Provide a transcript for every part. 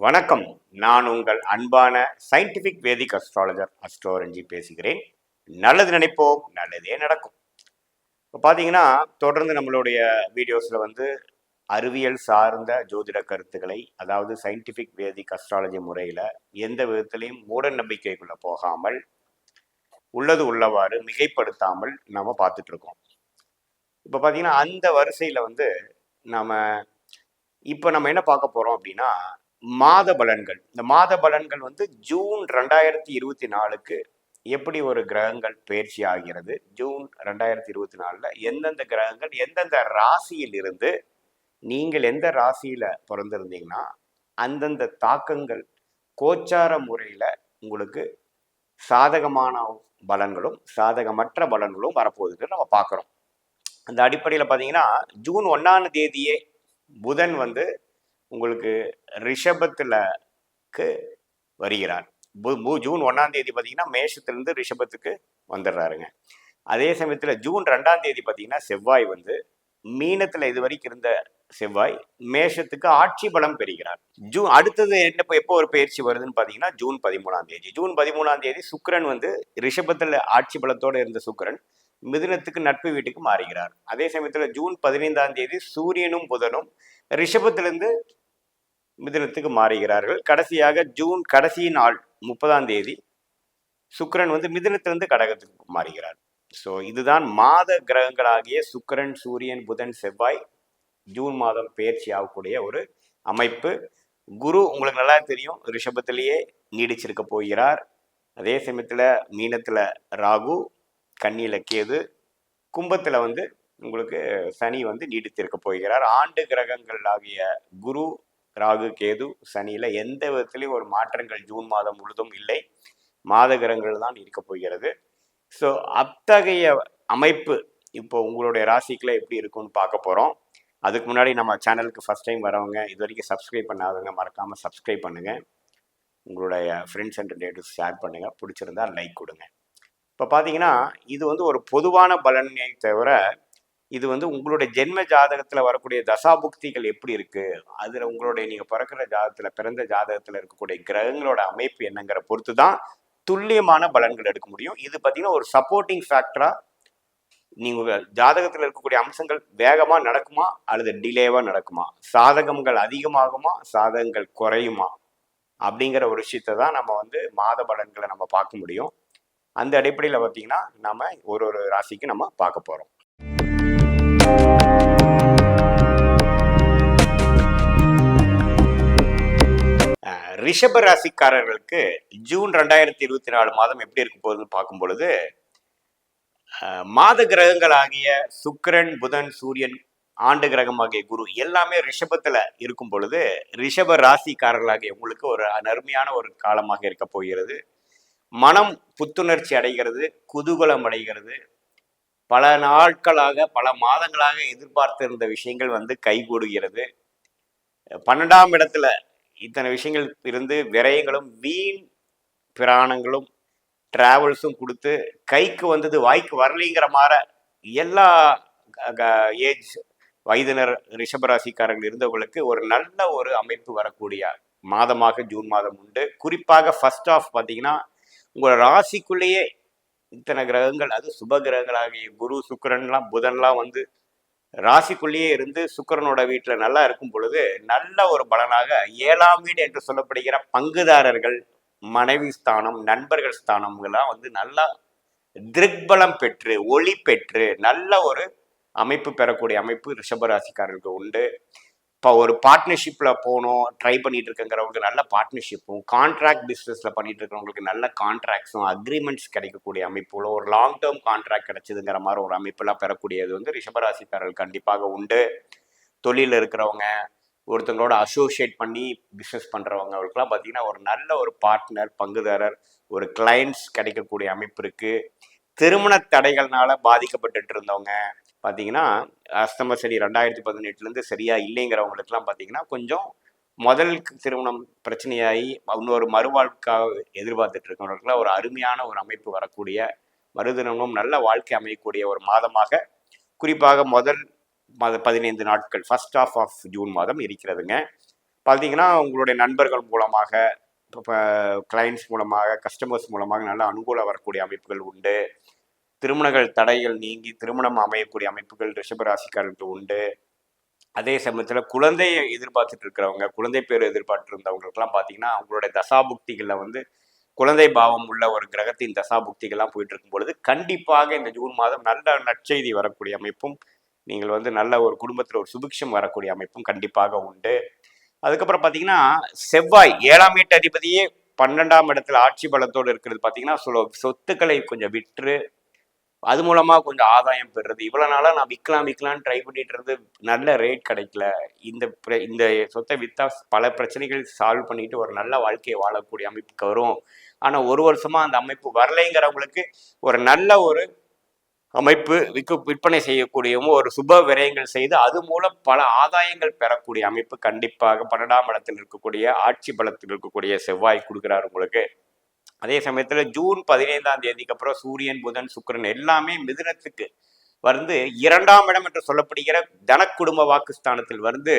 வணக்கம். நான் உங்கள் அன்பான சயின்டிஃபிக் வேதிக் அஸ்ட்ராலஜர் அஸ்ட்ரோரஞ்சி பேசுகிறேன். நல்லது நினைப்போம், நல்லதே நடக்கும். இப்போ பார்த்தீங்கன்னா, தொடர்ந்து நம்மளுடைய வீடியோஸில் அறிவியல் சார்ந்த ஜோதிட கருத்துக்களை, அதாவது சயின்டிஃபிக் வேதிக் அஸ்ட்ராலஜி முறையில் எந்த விதத்திலையும் மூட நம்பிக்கைக்குள்ளே போகாமல், உள்ளது உள்ளவாறு மிகைப்படுத்தாமல் நம்ம பார்த்துட்டு இருக்கோம். இப்போ பார்த்தீங்கன்னா, அந்த வரிசையில் நம்ம நம்ம என்ன பார்க்க போகிறோம் அப்படின்னா, மாத பலன்கள். இந்த மாத பலன்கள் ஜூன் 2024க்கு எப்படி ஒரு கிரகங்கள் பயிற்சி ஆகிறது, ஜூன் 2024ல எந்தெந்த கிரகங்கள் எந்தெந்த ராசியில் இருந்து, நீங்கள் எந்த ராசியில பிறந்திருந்தீங்கன்னா அந்தந்த தாக்கங்கள் கோச்சார முறையில உங்களுக்கு சாதகமான பலன்களும் சாதகமற்ற பலன்களும் வரப்போகுதுன்னு நம்ம பார்க்குறோம். அந்த அடிப்படையில் பார்த்தீங்கன்னா, ஜூன் 1ஆம் தேதியே புதன் உங்களுக்கு ரிஷபத்துலக்கு வருகிறார். ஜூன் 1ஆம் தேதி பார்த்தீங்கன்னா மேஷத்திலிருந்து ரிஷபத்துக்கு வந்துடுறாருங்க. அதே சமயத்தில் ஜூன் 2ஆம் தேதி பார்த்தீங்கன்னா செவ்வாய் மீனத்தில் இது வரைக்கும் இருந்த செவ்வாய் மேஷத்துக்கு ஆட்சி பலம் பெறுகிறார். அடுத்தது எப்போ ஒரு பயிற்சி வருதுன்னு பார்த்தீங்கன்னா ஜூன் 13ஆம் தேதி. ஜூன் 13ஆம் தேதி சுக்கிரன் ரிஷபத்தில் ஆட்சி பலத்தோடு இருந்த சுக்கிரன் மிதுனத்துக்கு நட்பு வீட்டுக்கு மாறுகிறார். அதே சமயத்தில் ஜூன் 15ஆம் தேதி சூரியனும் புதனும் ரிஷபத்திலிருந்து மிதுனத்துக்கு மாறுகிறார்கள். கடைசியாக ஜூன் கடைசி நாள் 30ஆம் தேதி சுக்கிரன் மிதுனத்திலிருந்து கடகத்துக்கு மாறுகிறார். ஸோ இதுதான் மாத கிரகங்களாகிய சுக்கிரன், சூரியன், புதன், செவ்வாய் ஜூன் மாதம் பயிற்சி ஆகக்கூடிய ஒரு அமைப்பு. குரு உங்களுக்கு நல்லா தெரியும், ரிஷபத்திலேயே நீடிச்சிருக்க போகிறார். அதே சமயத்தில் மீனத்தில் ராகு, கன்னியில் கேது, கும்பத்தில் உங்களுக்கு சனி நீடித்திருக்க போகிறார். ஆண்டு கிரகங்கள் ஆகிய குரு, ராகு, கேது, சனியில் எந்த விதத்திலையும் ஒரு மாற்றங்கள் ஜூன் மாதம் முழுதும் இல்லை. மாத கிரகங்கள் தான் இருக்க போகிறது. ஸோ அத்தகைய அமைப்பு இப்போ உங்களுடைய ராசிக்குள்ள எப்படி இருக்கும்னு பார்க்க போகிறோம். அதுக்கு முன்னாடி நம்ம சேனலுக்கு ஃபஸ்ட் டைம் வரவங்க, இது வரைக்கும் சப்ஸ்கிரைப் பண்ணாதவங்க மறக்காமல் சப்ஸ்கிரைப் பண்ணுங்கள். உங்களுடைய ஃப்ரெண்ட்ஸ் அண்ட் ரிலேட்டிவ்ஸ் ஷேர் பண்ணுங்கள். பிடிச்சிருந்தா லைக் கொடுங்க. இப்போ பார்த்தீங்கன்னா இது ஒரு பொதுவான பலனை தவிர இது உங்களுடைய ஜென்ம ஜாதகத்தில் வரக்கூடிய தசாபுக்திகள் எப்படி இருக்கு, அதில் உங்களுடைய நீங்கள் பிறக்கிற ஜாதகத்தில் பிறந்த ஜாதகத்தில் இருக்கக்கூடிய கிரகங்களோட அமைப்பு என்னங்கிற பொறுத்து தான் துல்லியமான பலன்கள் எடுக்க முடியும். இது பார்த்தீங்கன்னா ஒரு சப்போர்ட்டிங் ஃபேக்டரா நீங்கள் ஜாதகத்தில் இருக்கக்கூடிய அம்சங்கள் வேகமாக நடக்குமா அல்லது டிலேவாக நடக்குமா, சாதகங்கள் அதிகமாகுமா சாதகங்கள் குறையுமா அப்படிங்கிற ஒரு விஷயத்தை தான் நம்ம மாத பலன்களை நம்ம பார்க்க முடியும். அந்த அடிப்படையில் பார்த்தீங்கன்னா நம்ம ஒரு ராசிக்கு நம்ம பார்க்க போகிறோம். ரிஷப ராசிக்காரர்களுக்கு ஜூன் 2024 மாதம் எப்படி இருக்க போகுதுன்னு பார்க்கும் பொழுது, மாத கிரகங்கள் ஆகிய சுக்கிரன், புதன், சூரியன், ஆண்டு கிரகம் ஆகிய குரு எல்லாமே ரிஷபத்துல இருக்கும் பொழுது ரிஷப ராசிக்காரர்களாகிய உங்களுக்கு ஒரு அருமையான ஒரு காலமாக இருக்க போகிறது. மனம் புத்துணர்ச்சி அடைகிறது, குதூகலம் அடைகிறது. பல நாட்களாக பல மாதங்களாக எதிர்பார்த்திருந்த விஷயங்கள் கைகூடுகிறது. 12ஆம் இடத்துல இத்தனை விஷயங்கள் இருந்து விரயங்களும் வீண் பிராணங்களும் டிராவல்ஸும் கொடுத்து கைக்கு வந்தது வாய்க்கு வரலைங்கிற மாதிரி எல்லா ஏஜ் வயதினர் ரிஷபராசிக்காரர்கள் இருந்தவங்களுக்கு ஒரு நல்ல ஒரு அமைப்பு வரக்கூடிய மாதமாக ஜூன் மாதம் உண்டு. குறிப்பாக ஃபர்ஸ்ட் ஆஃப் பார்த்தீங்கன்னா உங்கள் ராசிக்குள்ளேயே இத்தனை கிரகங்கள், அது சுப கிரகங்களாகிய குரு, சுக்கிரன்லாம், புதன்லாம் ராசிக்குள்ளேயே இருந்து சுக்கிரனோட வீட்டில் நல்லா இருக்கும் பொழுது நல்ல ஒரு பலனாக 7ஆம் வீடு என்று சொல்லப்படுகிற பங்குதாரர்கள், மனைவி ஸ்தானம், நண்பர்கள் ஸ்தானம்லாம் நல்லா திருக்பலம் பெற்று ஒளி பெற்று நல்ல ஒரு அமைப்பு பெறக்கூடிய அமைப்பு ரிஷபராசிக்காரர்களுக்கு உண்டு. இப்போ ஒரு பார்ட்னர்ஷிப்பில் போகணும் ட்ரை பண்ணிட்டு இருக்கங்கிறவங்களுக்கு நல்ல பார்ட்னர்ஷிப்பும், கான்ட்ராக்ட் பிஸ்னஸில் பண்ணிட்டு இருக்கிறவங்களுக்கு நல்ல கான்ட்ராக்ட்ஸும் அக்ரிமெண்ட்ஸ் கிடைக்கக்கூடிய அமைப்புல ஒரு லாங் டேர்ம் கான்ட்ராக்ட் கிடைச்சதுங்கிற மாதிரி ஒரு அமைப்பெல்லாம் பெறக்கூடியது ரிஷபராசிக்காரர்கள் கண்டிப்பாக உண்டு. தொழிலில் இருக்கிறவங்க, ஒருத்தங்களோட அசோசியேட் பண்ணி பிஸ்னஸ் பண்ணுறவங்க, அவங்களுக்குலாம் பார்த்தீங்கன்னா ஒரு நல்ல ஒரு பார்ட்னர், பங்குதாரர், ஒரு கிளைண்ட்ஸ் கிடைக்கக்கூடிய அமைப்பு இருக்குது. திருமண தடைகள்னால பாதிக்கப்பட்டு இருந்தவங்க பார்த்தீங்கன்னா அஸ்தம சரி 2018 சரியாக இல்லைங்கிறவங்களுக்குலாம் பார்த்தீங்கன்னா கொஞ்சம் முதல் திருமணம் பிரச்சனையாகி இன்னொரு மறுவாழ்க்காக எதிர்பார்த்துட்டு இருக்கவங்களுக்குலாம் ஒரு அருமையான ஒரு அமைப்பு வரக்கூடிய, மறுதினமும் நல்ல வாழ்க்கை அமையக்கூடிய ஒரு மாதமாக குறிப்பாக முதல் 15 நாட்கள் ஃபர்ஸ்ட் ஆஃப் ஜூன் மாதம் இருக்கிறதுங்க. பார்த்தீங்கன்னா உங்களுடைய நண்பர்கள் மூலமாக, இப்போ கிளைண்ட்ஸ் மூலமாக, கஸ்டமர்ஸ் மூலமாக நல்ல அனுகூலம் வரக்கூடிய அமைப்புகள் உண்டு. திருமணங்கள் தடைகள் நீங்கி திருமணம் அமையக்கூடிய அமைப்புகள் ரிஷபராசிக்காரர்களுக்கு உண்டு. அதே சமயத்தில் குழந்தையை எதிர்பார்த்துட்டு இருக்கிறவங்க, குழந்தை பேர் எதிர்பார்த்து இருந்தவங்களுக்குலாம் பார்த்தீங்கன்னா அவங்களுடைய தசாபுக்திகளில் வந்து குழந்தை பாவம் உள்ள ஒரு கிரகத்தின் தசாபுக்திகள்லாம் போயிட்டு இருக்கும் பொழுது கண்டிப்பாக இந்த ஜூன் மாதம் நல்ல நற்செய்தி வரக்கூடிய அமைப்பும், நீங்கள் வந்து நல்ல ஒரு குடும்பத்தில் ஒரு சுபிக்ஷம் வரக்கூடிய அமைப்பும் கண்டிப்பாக உண்டு. அதுக்கப்புறம் பார்த்தீங்கன்னா செவ்வாய் 7ஆம் வீட்டு அதிபதியே 12ஆம் இடத்துல ஆட்சி பலத்தோடு இருக்கிறது. பார்த்தீங்கன்னா சொத்துக்களை கொஞ்சம் விற்று அது மூலமா கொஞ்சம் ஆதாயம் பெறுறது. இவ்வளவு நாளா நான் விற்கலாம்னு ட்ரை பண்ணிட்டு இருந்து நல்ல ரேட் கிடைக்கல. இந்த சொத்தை வித்தா பல பிரச்சனைகள் சால்வ் பண்ணிட்டு ஒரு நல்ல வாழ்க்கையை வாழக்கூடிய அமைப்புக்கு வரும். ஆனா ஒரு வருஷமா அந்த அமைப்பு வரலைங்கிறவங்களுக்கு ஒரு நல்ல ஒரு அமைப்பு விற்பனை செய்யக்கூடியவும் ஒரு சுப விரயங்கள் செய்து அது மூலம் பல ஆதாயங்கள் பெறக்கூடிய அமைப்பு கண்டிப்பாக 12ஆம் இடத்தில் இருக்கக்கூடிய ஆட்சி பலத்தில் இருக்கக்கூடிய செவ்வாய் கொடுக்குறாரு உங்களுக்கு. அதே சமயத்துல ஜூன் 15ஆம் தேதிக்கு அப்புறம் சூரியன், புதன், சுக்கிரன் எல்லாமே மிதுனத்துக்கு வந்து 2ஆம் இடம் என்று சொல்லப்படுகிற தனக்குடும்ப வாக்குஸ்தானத்தில் வந்து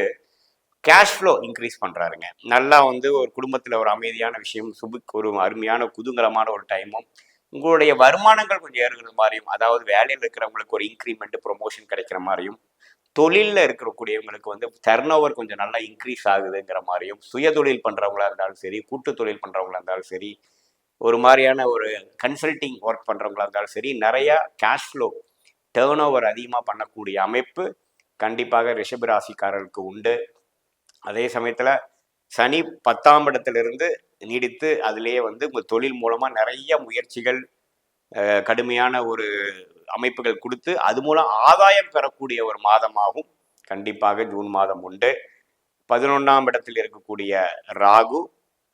கேஷ் ஃப்ளோ இன்க்ரீஸ் பண்றாருங்க. நல்லா வந்து ஒரு குடும்பத்துல ஒரு அமைதியான விஷயம், ஒரு அருமையான குதூகலமான ஒரு டைமும், உங்களுடைய வருமானங்கள் கொஞ்சம் ஏறுகிற மாதிரியும், அதாவது வேலையில் இருக்கிறவங்களுக்கு ஒரு இன்க்ரிமெண்ட் ப்ரொமோஷன் கிடைக்கிற மாதிரியும், தொழிலில் இருக்கக்கூடியவங்களுக்கு வந்து டர்ன் ஓவர் கொஞ்சம் நல்லா இன்க்ரீஸ் ஆகுதுங்கிற மாதிரியும், சுய தொழில் பண்றவங்களா இருந்தாலும் சரி, கூட்டு தொழில் பண்றவங்களா இருந்தாலும் சரி, ஒரு மாதிரியான ஒரு கன்சல்டிங் ஒர்க் பண்ணுறவங்களா இருந்தாலும் சரி, நிறையா கேஷ் ஃப்ளோ டேர்ன் ஓவர் அதிகமாக பண்ணக்கூடிய அமைப்பு கண்டிப்பாக ரிஷபராசிக்காரர்களுக்கு உண்டு. அதே சமயத்தில் சனி 10ஆம் இடத்திலிருந்து நீடித்து அதிலேயே வந்து உங்கள் தொழில் மூலமாக நிறைய முயற்சிகள், கடுமையான ஒரு அமைப்புகள் கொடுத்து அது மூலம் ஆதாயம் பெறக்கூடிய ஒரு மாதமாகவும் கண்டிப்பாக ஜூன் மாதம் உண்டு. 11ஆம் இடத்தில் இருக்கக்கூடிய ராகு,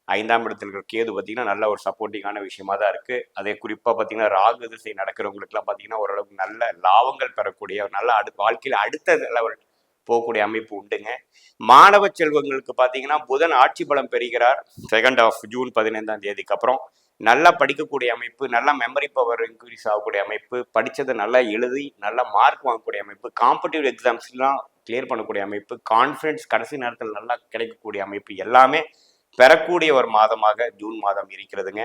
5ஆம் இடத்துல இருக்கிற கேது பார்த்தீங்கன்னா நல்ல ஒரு சப்போர்ட்டிங்கான விஷயமா தான் இருக்குது. அதே குறிப்பாக பார்த்தீங்கன்னா ராகு திசை நடக்கிறவங்களுக்குலாம் பார்த்தீங்கன்னா ஓரளவுக்கு நல்ல லாபங்கள் பெறக்கூடிய நல்ல வாழ்க்கையில் அடுத்த லெவல் போகக்கூடிய அமைப்பு உண்டுங்க. மாணவ செல்வங்களுக்கு பார்த்தீங்கன்னா புதன் ஆட்சி பலம் பெறுகிறார் 2nd ஆஃப் ஜூன் 15ஆம் தேதிக்கு அப்புறம். நல்லா படிக்கக்கூடிய அமைப்பு, நல்லா மெமரி பவர் இன்க்ரீஸ் ஆகக்கூடிய அமைப்பு, படித்ததை நல்லா எழுதி நல்லா மார்க் வாங்கக்கூடிய அமைப்பு, காம்படிட்டிவ் எக்ஸாம்ஸ்லாம் கிளியர் பண்ணக்கூடிய அமைப்பு, கான்ஃபிடன்ஸ் கடைசி நேரத்தில் நல்லா கிடைக்கக்கூடிய அமைப்பு எல்லாமே பெறக்கூடிய ஒரு மாதமாக ஜூன் மாதம் இருக்கிறதுங்க.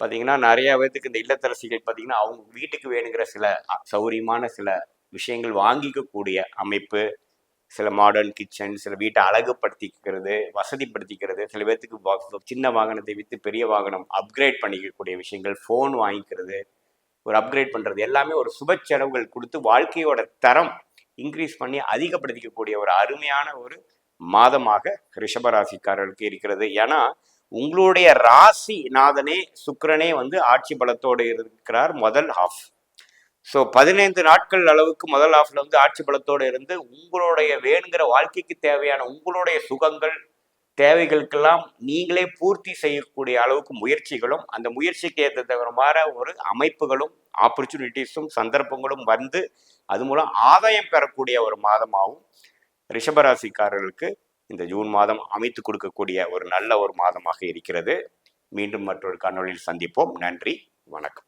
பார்த்தீங்கன்னா நிறைய பேத்துக்கு இந்த இல்லத்தரசிகள் பார்த்தீங்கன்னா அவங்க வீட்டுக்கு வேணுங்கிற சில சௌரியமான சில விஷயங்கள் வாங்கிக்கக்கூடிய அமைப்பு, சில மாடர்ன் கிச்சன், சில வீட்டை அழகுபடுத்திக்கிறது, வசதிப்படுத்திக்கிறது, சில பேர்த்துக்கு சின்ன வாகனத்தை விற்று பெரிய வாகனம் அப்கிரேட் பண்ணிக்கக்கூடிய விஷயங்கள், ஃபோன் வாங்கிக்கிறது, ஒரு அப்கிரேட் பண்ணுறது எல்லாமே ஒரு சுப செலவுகள் கொடுத்து வாழ்க்கையோட தரம் இன்க்ரீஸ் பண்ணி அதிகப்படுத்திக்கக்கூடிய ஒரு அருமையான ஒரு மாதமாக ரிஷபராசிக்காரர்களுக்கு இருக்கிறது. ஏன்னா உங்களுடைய ராசி நாதனே சுக்கிரனே வந்து ஆட்சி பலத்தோடு இருக்கிறார் முதல் ஹாஃப். ஸோ 15 நாட்கள் அளவுக்கு முதல் ஹாஃப்ல வந்து ஆட்சி பலத்தோடு இருந்து உங்களுடைய வேணுங்கிற வாழ்க்கைக்கு தேவையான உங்களுடைய சுகங்கள் தேவைகளுக்கெல்லாம் நீங்களே பூர்த்தி செய்யக்கூடிய அளவுக்கு முயற்சிகளும் அந்த முயற்சிக்கு ஏற்ற ஒரு அமைப்புகளும் ஆப்பர்ச்சுனிட்டிஸும் சந்தர்ப்பங்களும் வந்து அது மூலம் ஆதாயம் பெறக்கூடிய ஒரு மாதமாகவும் ரிஷபராசிக்காரர்களுக்கு இந்த ஜூன் மாதம் அமைத்து கொடுக்கக்கூடிய ஒரு நல்ல ஒரு மாதமாக இருக்கிறது. மீண்டும் மற்றொரு காணொளியில் சந்திப்போம். நன்றி, வணக்கம்.